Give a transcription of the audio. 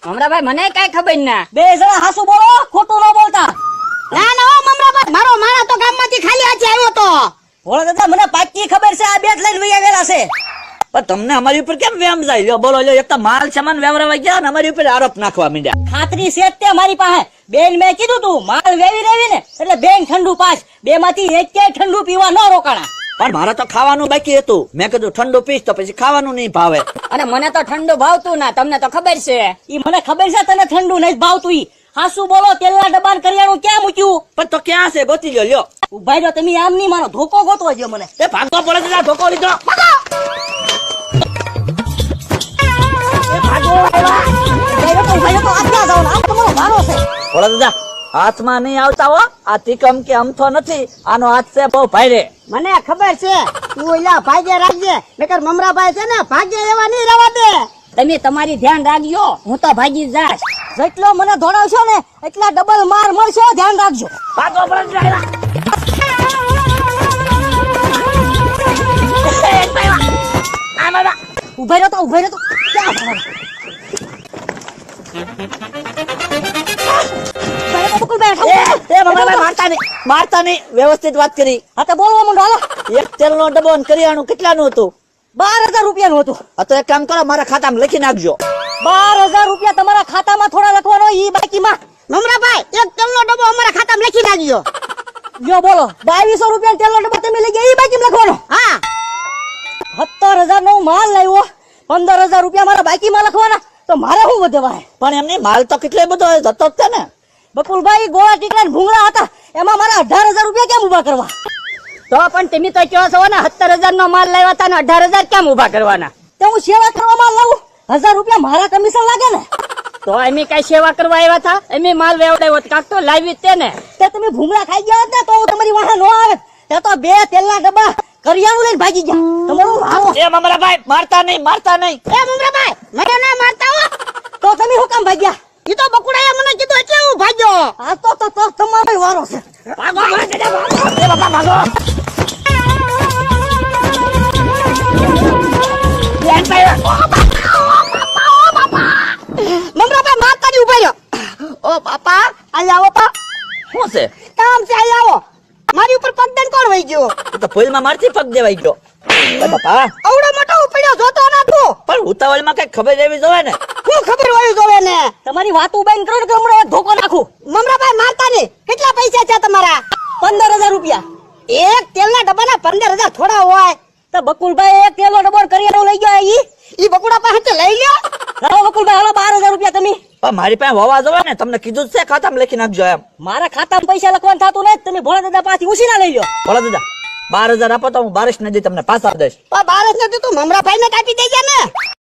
મમરાભાઈ મને કઈ ખબર ના. બે જણા હાસુ બોલો, ખોટું ન બોલતા. ના ના હો મમરાભાઈ, મારો માણા તો ગામમાંથી ખાલી હાથે આવ્યો તો. ભોળા દાદા મને પાક્કી ખબર છે આ બે જ લઈને વહી આવેલા છે. પણ તમને અમારી ઉપર કેમ વેમ જાય? લ્યો બોલો, લ્યો, એક તો માલ સામાન વેવરાવા ગયા ને અમારી ઉપર આરોપ નાખવા માંડ્યા. ખાતરી છે જ તે મારી પાસે. બેન મેં કીધું તું માલ વેવી રેવી ને એટલે બેન ઠંડુ પાસ. બે માંથી એક કે ઠંડુ પીવા ન રોકાણા. પણ મારે તો ખાવાનું બાકી હતું. મેં કીધું ઠંડુ પીશ તો પછી ખાવાનું નહીં ભાવે. અને મને તો ઠંડુ ભાવતું ના, તમને તો ખબર છે. ઈ મને ખબર છે તને ઠંડુ નહીં ભાવતું. ઈ હાસુ બોલો, તેલના ડબ્બાને કરિયાણું ક્યાં મૂક્યું? પણ તો ક્યાં છે? ગોતી લ્યો. લ્યો ઉભા રહ્યો તમે, આમ નહીં મારો ધોકો ગોતવો છે મને. એ ભાગતો પડે છે, ધોકો લીધો. ભોળા દાદા હાથમાં નહીં આવતા હો. આ તીકમ કે અમથો નથી, આનો હાથ છે બહુ ભાઈરે. મને ખબર છે, તું ઓલા ભાગ્ય રાખજે, નકર મમરાભાઈ છે ને ભાગ્ય એવા નહીં રહેવા દે. તમે તમારી ધ્યાન રાખજો, હું તો ભાગી જાશ. જેટલો મને ધોડાવશો ને એટલા ડબલ માર મળશે, ધ્યાન રાખજો. ભાગો પડે છે. ઉભા રહ્યો તો, ઉભા રહ્યો તો. ક્યાં ભણવાનું? મારતા નહીં, વ્યવસ્થિત વાત કરી. હા તો બોલવા માંડો, હાલો. એક તેલનો ડબ્બો અને કરિયાણું કેટલાનું હતું? 12,000 રૂપિયાનું હતું. આ તો એક કામ કરો, મારા ખાતામાં લખી નાખજો. 12,000 રૂપિયા તમારા ખાતામાં થોડા લખવાનો, ઈ બાકીમાં. મમરાભાઈ એક તેલનો ડબ્બો અમારા ખાતામાં લખી નાખજો. જો બોલો, 2200 રૂપિયા તેલનો ડબ્બો તમે લઈ ગયા, ઈ બાકીમાં લખવાનો. હા 17,000 નો માલ લાવ્યો, 15,000 રૂપિયા મારા બાકીમાં લખવાના, તો મારે શું વધેવાય? પણ એમની માલ તો કેટલો બધો જતો જ છે ને. બકુલભાઈ ગોળા ટીકડા ને ભૂંગળા હતા, એમાં મારા 18,000 રૂપિયા કેમ ઉભા કરવા? તો પણ તમે તો કહો છો ને 17,000 નો માલ લાવ્યા હતા ને 18,000 કેમ ઉભા કરવાના? તો હું સેવા કરવા માલ લાવું, 1000 રૂપિયા મારા કમિશન લાગે ને. તો અમે કઈ સેવા કરવા આવ્યા હતા? અમે માલ વેવડાવ્યો તો કાક તો લાવી તે ને. તે તમે ભૂંગળા ખાઈ ગયા હોત ને તો હું તમારી વાહે નો આવે. તે તો 2 તેલના ડબ્બા કરિયાણું લઈને ભાગી ગયા. તમારું હારો. એ મમરાભાઈ મારતા નહીં, મારતા નહીં. એ મમરાભાઈ મને ના મારતા હો. તો તમે શું કામ ભાગ્યા? ઈ તો બકુડાએ મને કીધું એટલે હું ભાગ્યો. આ તો તમારો વારો છે. ભાગો, ભાગો, ભાગો. એ બાપા ભાગો. મમરાભાઈ મારતા ની ઉભા રહ્યો. ઓ બાપા આઈ આવો પા. શું છે? કામ છે આઈ આવો. મારી ઉપર પગ દઈને કોણ વહી ગયો? એ તો ભૂલમાં મારથી પગ દેવાઈ ગયો. એ બાપા અવડો મોટો ઉપડ્યો જોતો ના તું. પણ ઉતાવળમાં કઈ ખબર એવી જોવે ને. શું ખબર હોય જોવે ને? તમારી વાત ઉબાઈને કરો ને કે હમણાં ધોકો નાખું. મમરાભાઈ મારતા નહીં. કેટલા પૈસા છે તમારા? 15,000 રૂપિયા. એક તેલના ડબ્બાના 15,000 થોડા હોય. તો બકુલભાઈ એક તેલનો ડબ્બો ને કરિયાણું લઈ ગયા. ઈ બકુડા પાસે લઈ લ્યો. હાલો બકુલભાઈ, હાલો 12,000 રૂપિયા તમે. પણ મારી પાસે હોવા જોવે ને. તમને કીધું જ છે ખાતામાં લખી નાખજો એમ. મારા ખાતામાં પૈસા લખવાનું થતું નહીં, તમે ભોળા દાદા પાસેથી ઉછીના લઈ લો. ભોળા દાદા 12,000 આપો તો હું 12 ને તમને પાછા દઈશ. બારસ ને તું મમરાભાઈ ને કાપી દેજે ને.